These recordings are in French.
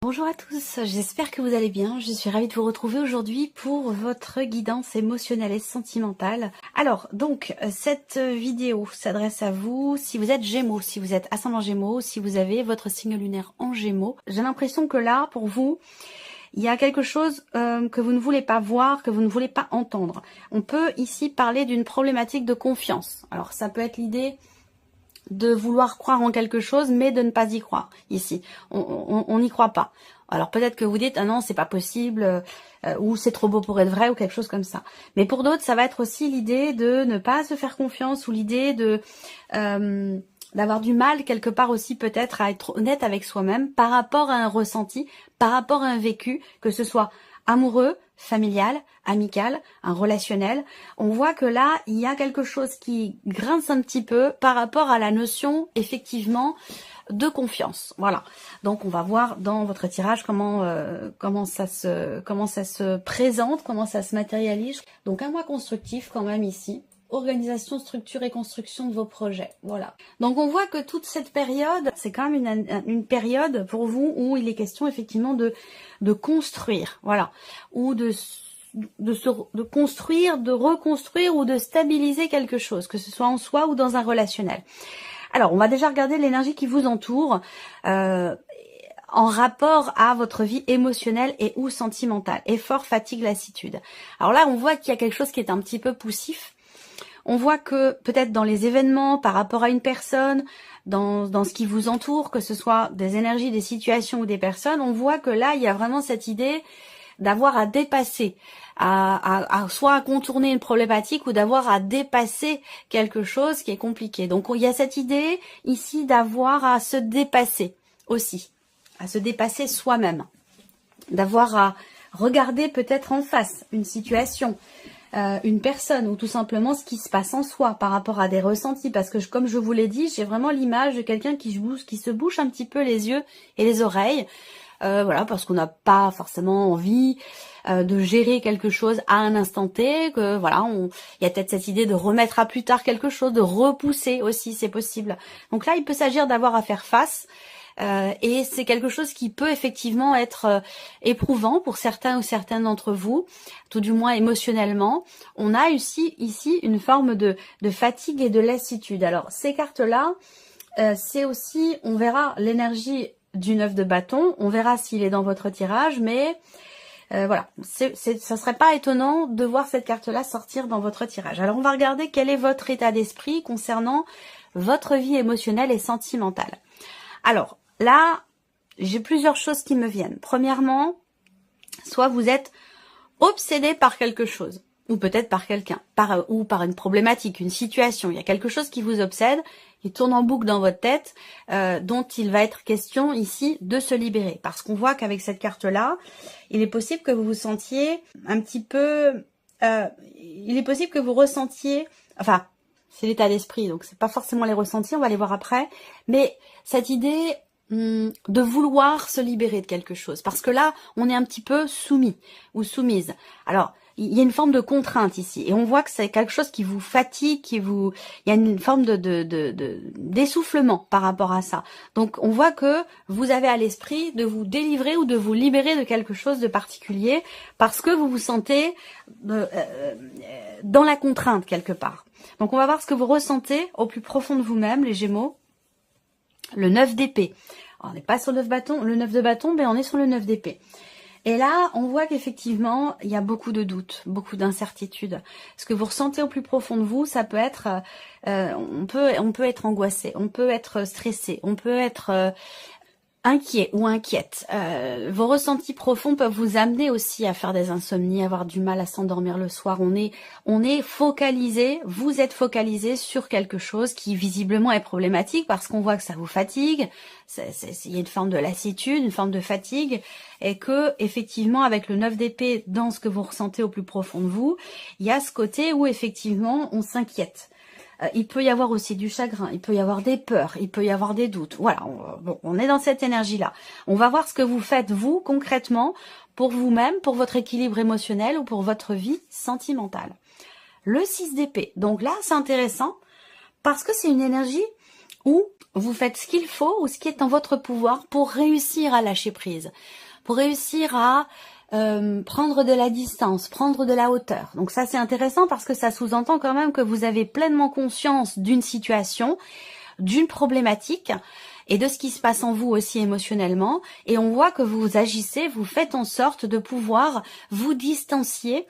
Bonjour à tous, j'espère que vous allez bien. Je suis ravie de vous retrouver aujourd'hui pour votre guidance émotionnelle et sentimentale. Alors, donc, cette vidéo s'adresse à vous si vous êtes Gémeaux, si vous êtes ascendant Gémeaux, si vous avez votre signe lunaire en Gémeaux. J'ai l'impression que là, pour vous, il y a quelque chose que vous ne voulez pas voir, que vous ne voulez pas entendre. On peut ici parler d'une problématique de confiance. Alors, ça peut être l'idée de vouloir croire en quelque chose, mais de ne pas y croire. Ici, on n'y croit pas. Alors peut-être que vous dites ah non c'est pas possible, ou c'est trop beau pour être vrai ou quelque chose comme ça. Mais pour d'autres, ça va être aussi l'idée de ne pas se faire confiance ou l'idée de d'avoir du mal quelque part aussi peut-être à être honnête avec soi-même par rapport à un ressenti, par rapport à un vécu, que ce soit amoureux, familial, amical, un relationnel. On voit que là, il y a quelque chose qui grince un petit peu par rapport à la notion, effectivement, de confiance. Voilà. Donc, on va voir dans votre tirage comment ça se présente, comment ça se matérialise. Donc, un mois constructif quand même ici. Organisation, structure et construction de vos projets. Voilà. Donc on voit que toute cette période, c'est quand même une période pour vous où il est question effectivement de construire, voilà, ou de construire, de reconstruire ou de stabiliser quelque chose, que ce soit en soi ou dans un relationnel. Alors on va déjà regarder l'énergie qui vous entoure en rapport à votre vie émotionnelle et ou sentimentale. Effort, fatigue, lassitude. Alors là on voit qu'il y a quelque chose qui est un petit peu poussif. On voit que peut-être dans les événements, par rapport à une personne, dans ce qui vous entoure, que ce soit des énergies, des situations ou des personnes, on voit que là, il y a vraiment cette idée d'avoir à dépasser, soit à contourner une problématique ou d'avoir à dépasser quelque chose qui est compliqué. Donc il y a cette idée ici d'avoir à se dépasser aussi, à se dépasser soi-même, d'avoir à regarder peut-être en face une situation, une personne ou tout simplement ce qui se passe en soi par rapport à des ressentis, parce que comme je vous l'ai dit, j'ai vraiment l'image de quelqu'un qui se bouche un petit peu les yeux et les oreilles, voilà, parce qu'on n'a pas forcément envie de gérer quelque chose à un instant T, que voilà, il y a peut-être cette idée de remettre à plus tard quelque chose, de repousser aussi, c'est possible. Donc là, il peut s'agir d'avoir à faire face. Et c'est quelque chose qui peut effectivement être éprouvant pour certains ou certaines d'entre vous, tout du moins émotionnellement. On a ici une forme de fatigue et de lassitude. Alors ces cartes-là, c'est aussi, on verra l'énergie du 9 de bâton, on verra s'il est dans votre tirage, mais voilà, ça serait pas étonnant de voir cette carte-là sortir dans votre tirage. Alors on va regarder quel est votre état d'esprit concernant votre vie émotionnelle et sentimentale. Alors, là, j'ai plusieurs choses qui me viennent. Premièrement, soit vous êtes obsédé par quelque chose, ou peut-être par quelqu'un, ou par une problématique, une situation. Il y a quelque chose qui vous obsède, qui tourne en boucle dans votre tête, dont il va être question ici de se libérer. Parce qu'on voit qu'avec cette carte-là, il est possible que vous vous sentiez un petit peu... il est possible que vous ressentiez... Enfin, c'est l'état d'esprit, donc c'est pas forcément les ressentis, on va les voir après, mais cette idée de vouloir se libérer de quelque chose, parce que là, on est un petit peu soumis ou soumise. Alors, il y a une forme de contrainte ici, et on voit que c'est quelque chose qui vous fatigue, il y a une forme d'essoufflement par rapport à ça. Donc, on voit que vous avez à l'esprit de vous délivrer ou de vous libérer de quelque chose de particulier, parce que vous vous sentez dans la contrainte quelque part. Donc, on va voir ce que vous ressentez au plus profond de vous-même, les Gémeaux. Le 9 d'épée. On n'est pas sur le 9 de bâton, mais on est sur le 9 d'épée. Et là, on voit qu'effectivement, il y a beaucoup de doutes, beaucoup d'incertitudes. Ce que vous ressentez au plus profond de vous, ça peut être... on peut être angoissé, on peut être stressé, on peut être... inquiet ou inquiète. Vos ressentis profonds peuvent vous amener aussi à faire des insomnies, avoir du mal à s'endormir le soir. On est focalisé, vous êtes focalisé sur quelque chose qui visiblement est problématique parce qu'on voit que ça vous fatigue. Il y a une forme de lassitude, une forme de fatigue, et que effectivement avec le 9 d'épée dans ce que vous ressentez au plus profond de vous, il y a ce côté où effectivement on s'inquiète. Il peut y avoir aussi du chagrin, il peut y avoir des peurs, il peut y avoir des doutes. Voilà, on est dans cette énergie-là. On va voir ce que vous faites, vous, concrètement, pour vous-même, pour votre équilibre émotionnel ou pour votre vie sentimentale. Le 6 d'épée. Donc là, c'est intéressant parce que c'est une énergie ou vous faites ce qu'il faut ou ce qui est en votre pouvoir pour réussir à lâcher prise, pour réussir à prendre de la distance, prendre de la hauteur. Donc ça c'est intéressant parce que ça sous-entend quand même que vous avez pleinement conscience d'une situation, d'une problématique et de ce qui se passe en vous aussi émotionnellement. Et on voit que vous agissez, vous faites en sorte de pouvoir vous distancier,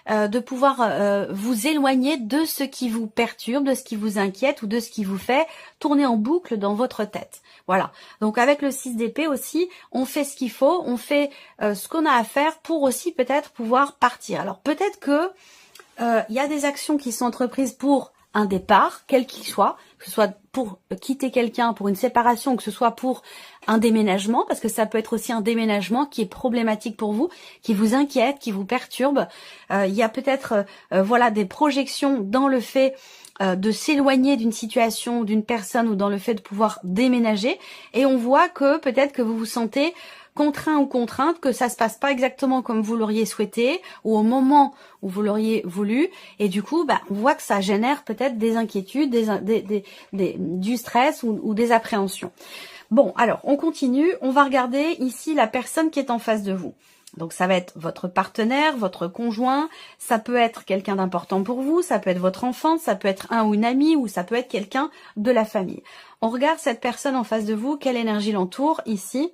de pouvoir vous éloigner de ce qui vous perturbe, de ce qui vous inquiète ou de ce qui vous fait tourner en boucle dans votre tête. Voilà. Donc avec le 6 d'épée aussi, on fait ce qu'il faut, on fait ce qu'on a à faire pour aussi peut-être pouvoir partir. Alors peut-être que il y a des actions qui sont entreprises pour un départ, quel qu'il soit, que ce soit pour quitter quelqu'un, pour une séparation, que ce soit pour un déménagement, parce que ça peut être aussi un déménagement qui est problématique pour vous, qui vous inquiète, qui vous perturbe. Il y a peut-être voilà des projections dans le fait de s'éloigner d'une situation, d'une personne ou dans le fait de pouvoir déménager. Et on voit que peut-être que vous vous sentez contraint ou contrainte, que ça se passe pas exactement comme vous l'auriez souhaité ou au moment où vous l'auriez voulu, et du coup on voit que ça génère peut-être des inquiétudes, du stress ou des appréhensions. Bon, alors on continue, on va regarder ici la personne qui est en face de vous. Donc ça va être votre partenaire, votre conjoint, ça peut être quelqu'un d'important pour vous, ça peut être votre enfant, ça peut être un ou une amie, ou ça peut être quelqu'un de la famille. On regarde cette personne en face de vous, quelle énergie l'entoure ici.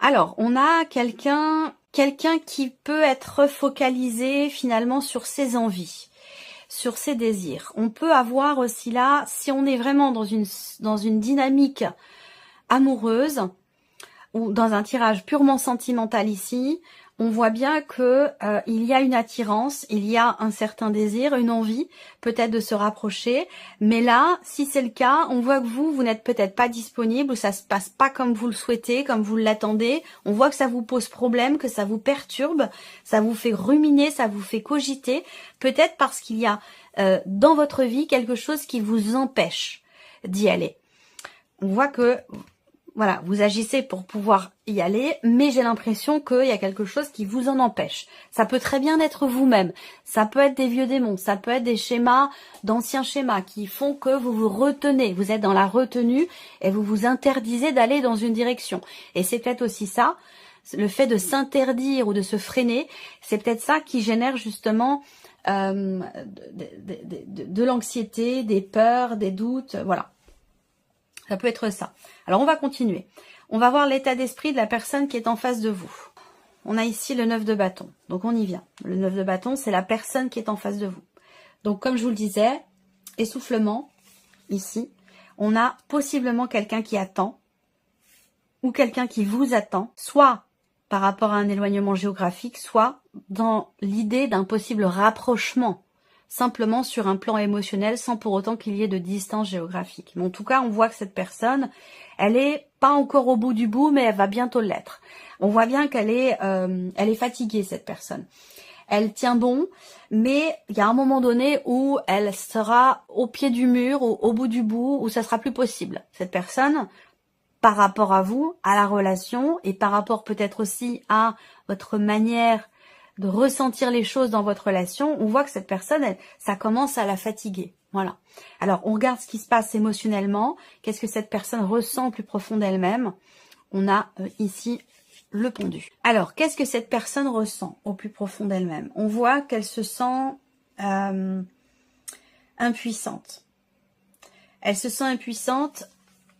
Alors, on a quelqu'un qui peut être focalisé finalement sur ses envies, sur ses désirs. On peut avoir aussi là, si on est vraiment dans une dynamique amoureuse ou dans un tirage purement sentimental ici, on voit bien que il y a une attirance, il y a un certain désir, une envie peut-être de se rapprocher. Mais là, si c'est le cas, on voit que vous n'êtes peut-être pas disponible, ou ça se passe pas comme vous le souhaitez, comme vous l'attendez. On voit que ça vous pose problème, que ça vous perturbe, ça vous fait ruminer, ça vous fait cogiter. Peut-être parce qu'il y a dans votre vie quelque chose qui vous empêche d'y aller. On voit que voilà, vous agissez pour pouvoir y aller, mais j'ai l'impression qu'il y a quelque chose qui vous en empêche. Ça peut très bien être vous-même, ça peut être des vieux démons, ça peut être des schémas, d'anciens schémas qui font que vous vous retenez, vous êtes dans la retenue et vous vous interdisez d'aller dans une direction. Et c'est peut-être aussi ça, le fait de s'interdire ou de se freiner, c'est peut-être ça qui génère justement de l'anxiété, des peurs, des doutes, voilà. Ça peut être ça. Alors, on va continuer. On va voir l'état d'esprit de la personne qui est en face de vous. On a ici le 9 de bâton. Donc, on y vient. Le 9 de bâton, c'est la personne qui est en face de vous. Donc, comme je vous le disais, essoufflement, ici. On a possiblement quelqu'un qui attend ou quelqu'un qui vous attend, soit par rapport à un éloignement géographique, soit dans l'idée d'un possible rapprochement, simplement sur un plan émotionnel, sans pour autant qu'il y ait de distance géographique. Mais en tout cas, on voit que cette personne, elle est pas encore au bout du bout, mais elle va bientôt l'être. On voit bien qu'elle est fatiguée, cette personne. Elle tient bon, mais il y a un moment donné où elle sera au pied du mur, ou au bout du bout, où ça sera plus possible. Cette personne, par rapport à vous, à la relation, et par rapport peut-être aussi à votre manière de ressentir les choses dans votre relation, on voit que cette personne, ça commence à la fatiguer. Voilà. Alors, on regarde ce qui se passe émotionnellement. Qu'est-ce que cette personne ressent plus profond d'elle-même? On a ici le pendu. Alors, qu'est-ce que cette personne ressent au plus profond d'elle-même? On voit qu'elle se sent impuissante. Elle se sent impuissante.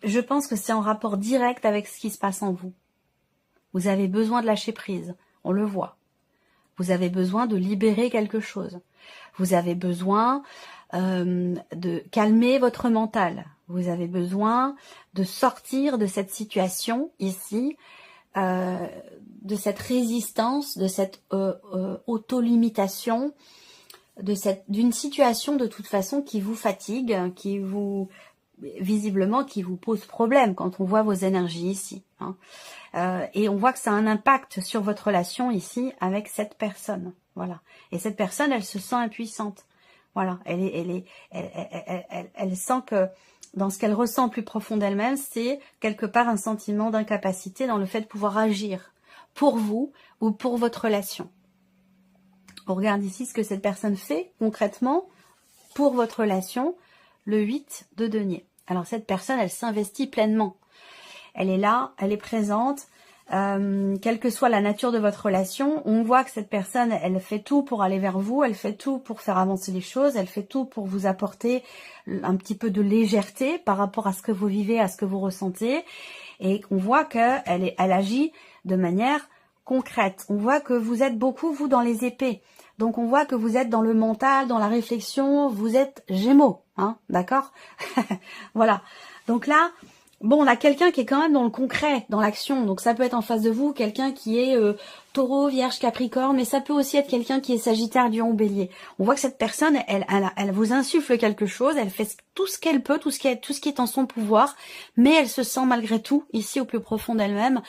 Je pense que c'est en rapport direct avec ce qui se passe en vous. Vous avez besoin de lâcher prise. On le voit. Vous avez besoin de libérer quelque chose. Vous avez besoin de calmer votre mental. Vous avez besoin de sortir de cette situation ici, de cette résistance, de cette auto-limitation, d'une situation de toute façon qui vous fatigue, qui vous visiblement qui vous pose problème quand on voit vos énergies ici. Hein. Et on voit que ça a un impact sur votre relation ici avec cette personne. Voilà. Et cette personne, elle se sent impuissante. Voilà. Elle sent que dans ce qu'elle ressent plus profond d'elle-même, c'est quelque part un sentiment d'incapacité dans le fait de pouvoir agir pour vous ou pour votre relation. On regarde ici ce que cette personne fait concrètement pour votre relation, le 8 de denier. Alors cette personne, elle s'investit pleinement. Elle est là, elle est présente. Quelle que soit la nature de votre relation, on voit que cette personne, elle fait tout pour aller vers vous, elle fait tout pour faire avancer les choses, elle fait tout pour vous apporter un petit peu de légèreté par rapport à ce que vous vivez, à ce que vous ressentez, et on voit qu'elle agit de manière concrète. On voit que vous êtes beaucoup, vous, dans les épées. Donc on voit que vous êtes dans le mental, dans la réflexion, vous êtes Gémeaux, hein, d'accord? Voilà. Donc là, bon, on a quelqu'un qui est quand même dans le concret, dans l'action. Donc ça peut être en face de vous quelqu'un qui est Taureau, Vierge, Capricorne, mais ça peut aussi être quelqu'un qui est Sagittaire, Lion, Bélier. On voit que cette personne, elle vous insuffle quelque chose, elle fait tout ce qu'elle peut, tout ce qui est en son pouvoir, mais elle se sent malgré tout, ici au plus profond d'elle-même,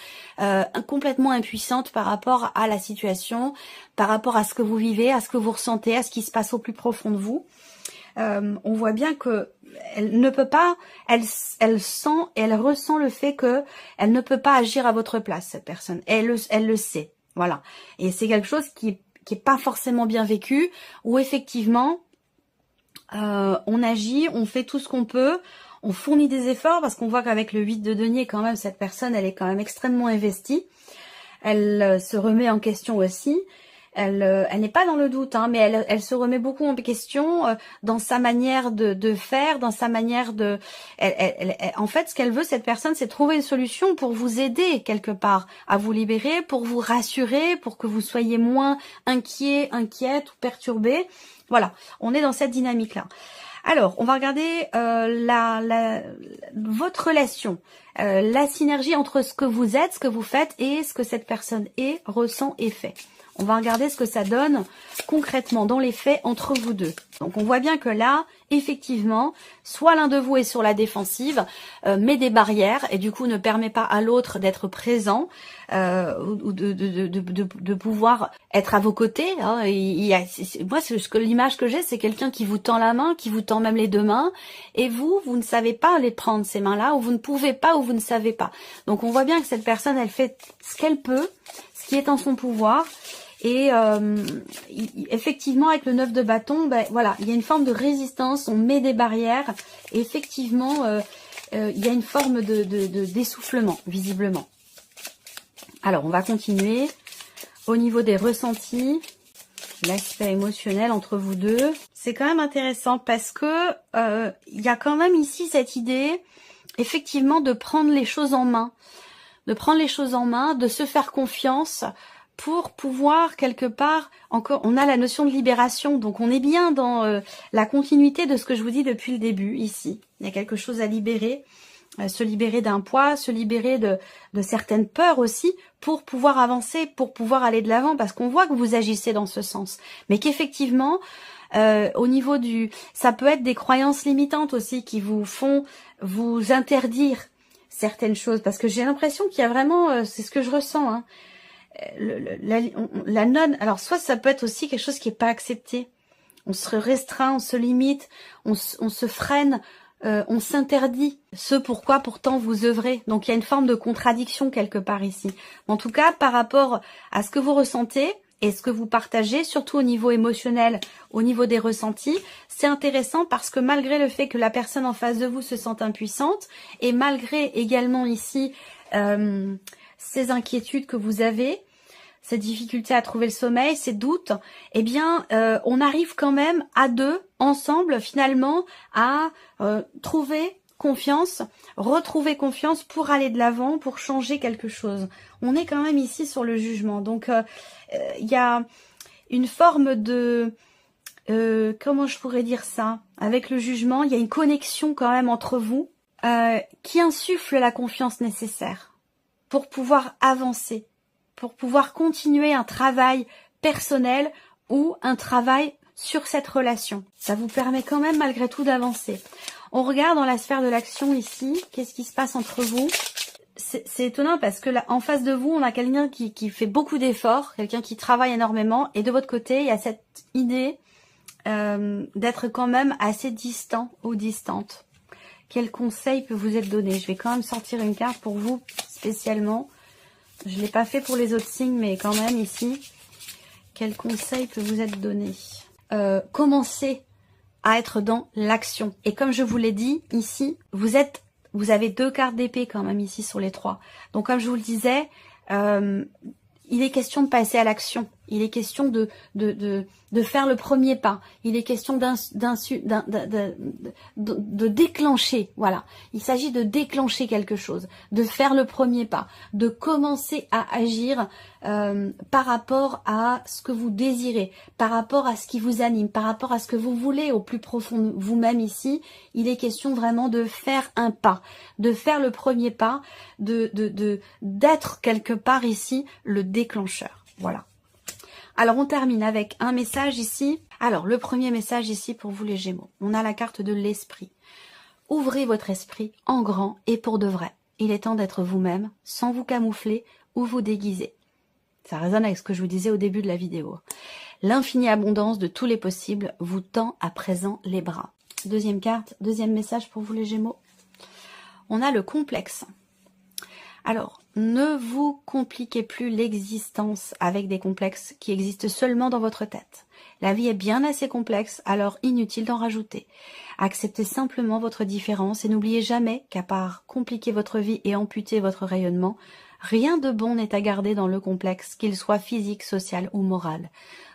complètement impuissante par rapport à la situation, par rapport à ce que vous vivez, à ce que vous ressentez, à ce qui se passe au plus profond de vous. On voit bien que elle ne peut pas, elle sent et elle ressent le fait que elle ne peut pas agir à votre place, cette personne. Elle le sait, voilà. Et c'est quelque chose qui est pas forcément bien vécu, où effectivement on agit, on fait tout ce qu'on peut, on fournit des efforts, parce qu'on voit qu'avec le 8 de denier, quand même, cette personne, elle est quand même extrêmement investie. Elle se remet en question aussi. Elle n'est pas dans le doute, hein, mais elle se remet beaucoup en question dans sa manière de faire, dans sa manière de... En fait, ce qu'elle veut, cette personne, c'est trouver une solution pour vous aider quelque part à vous libérer, pour vous rassurer, pour que vous soyez moins inquiet, inquiète ou perturbé. Voilà, on est dans cette dynamique-là. Alors, on va regarder votre relation, la synergie entre ce que vous êtes, ce que vous faites et ce que cette personne est, ressent et fait. On va regarder ce que ça donne concrètement dans les faits entre vous deux. Donc on voit bien que là, effectivement, soit l'un de vous est sur la défensive, met des barrières et du coup ne permet pas à l'autre d'être présent ou de pouvoir être à vos côtés. Hein. Moi, l'image que j'ai, c'est quelqu'un qui vous tend la main, qui vous tend même les deux mains, et vous ne savez pas les prendre ces mains-là, ou vous ne pouvez pas, ou vous ne savez pas. Donc on voit bien que cette personne, elle fait ce qu'elle peut, ce qui est en son pouvoir. Et effectivement, avec le 9 de bâton, ben, voilà, il y a une forme de résistance, on met des barrières. Et effectivement, il y a une forme d'essoufflement, visiblement. Alors, on va continuer. Au niveau des ressentis, l'aspect émotionnel entre vous deux, c'est quand même intéressant parce que il y a quand même ici cette idée, effectivement, de prendre les choses en main. De prendre les choses en main, de se faire confiance, pour pouvoir quelque part, encore, on a la notion de libération, donc on est bien dans la continuité de ce que je vous dis depuis le début ici. Il y a quelque chose à libérer, se libérer d'un poids, se libérer de certaines peurs aussi, pour pouvoir avancer, pour pouvoir aller de l'avant, parce qu'on voit que vous agissez dans ce sens, mais qu'effectivement, au niveau ça peut être des croyances limitantes aussi qui vous font vous interdire certaines choses, parce que j'ai l'impression qu'il y a vraiment, c'est ce que je ressens, hein, la non, alors soit ça peut être aussi quelque chose qui est pas accepté, on se restreint, on se limite, on se freine, on s'interdit ce pourquoi pourtant vous œuvrez. Donc il y a une forme de contradiction quelque part ici. En tout cas, par rapport à ce que vous ressentez et ce que vous partagez, surtout au niveau émotionnel, au niveau des ressentis, c'est intéressant parce que malgré le fait que la personne en face de vous se sente impuissante, et malgré également ici ces inquiétudes que vous avez, ces difficultés à trouver le sommeil, ces doutes, eh bien, on arrive quand même à deux, ensemble, finalement, à trouver confiance, retrouver confiance pour aller de l'avant, pour changer quelque chose. On est quand même ici sur le jugement. Donc, il y a une forme de... comment je pourrais dire ça? Avec le jugement, il y a une connexion quand même entre vous qui insuffle la confiance nécessaire pour pouvoir avancer, pour pouvoir continuer un travail personnel ou un travail sur cette relation. Ça vous permet quand même malgré tout d'avancer. On regarde dans la sphère de l'action ici, qu'est-ce qui se passe entre vous? C'est étonnant parce que là, en face de vous, on a quelqu'un qui fait beaucoup d'efforts, quelqu'un qui travaille énormément, et de votre côté, il y a cette idée d'être quand même assez distant ou distante. Quel conseil peut vous être donné? Je vais quand même sortir une carte pour vous spécialement. Je ne l'ai pas fait pour les autres signes, mais quand même ici. Quel conseil peut vous être donné? Commencez à être dans l'action. Et comme je vous l'ai dit, ici, vous avez 2 cartes d'épée quand même ici sur les 3. Donc comme je vous le disais, il est question de passer à l'action. Il est question de faire le premier pas. Il est question de déclencher. Voilà. Il s'agit de déclencher quelque chose, de faire le premier pas, de commencer à agir par rapport à ce que vous désirez, par rapport à ce qui vous anime, par rapport à ce que vous voulez au plus profond de vous-même ici. Il est question vraiment de faire un pas, de faire le premier pas, d'être quelque part ici le déclencheur. Voilà. Alors on termine avec un message ici. Alors le premier message ici pour vous les Gémeaux. On a la carte de l'esprit. Ouvrez votre esprit en grand et pour de vrai. Il est temps d'être vous-même, sans vous camoufler ou vous déguiser. Ça résonne avec ce que je vous disais au début de la vidéo. L'infinie abondance de tous les possibles vous tend à présent les bras. Deuxième carte, deuxième message pour vous les Gémeaux. On a le complexe. Alors, ne vous compliquez plus l'existence avec des complexes qui existent seulement dans votre tête. La vie est bien assez complexe, alors inutile d'en rajouter. Acceptez simplement votre différence et n'oubliez jamais qu'à part compliquer votre vie et amputer votre rayonnement, rien de bon n'est à garder dans le complexe, qu'il soit physique, social ou moral.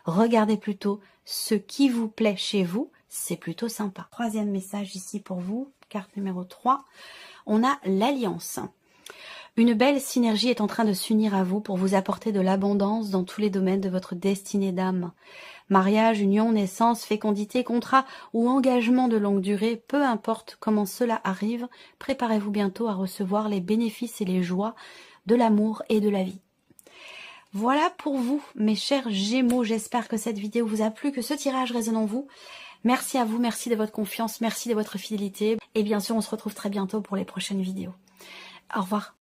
Regardez plutôt ce qui vous plaît chez vous, c'est plutôt sympa. Troisième message ici pour vous, carte numéro 3, on a l'alliance. Une belle synergie est en train de s'unir à vous pour vous apporter de l'abondance dans tous les domaines de votre destinée d'âme. Mariage, union, naissance, fécondité, contrat ou engagement de longue durée, peu importe comment cela arrive, préparez-vous bientôt à recevoir les bénéfices et les joies de l'amour et de la vie. Voilà pour vous, mes chers Gémeaux. J'espère que cette vidéo vous a plu, que ce tirage résonne en vous. Merci à vous, merci de votre confiance, merci de votre fidélité. Et bien sûr, on se retrouve très bientôt pour les prochaines vidéos. Au revoir.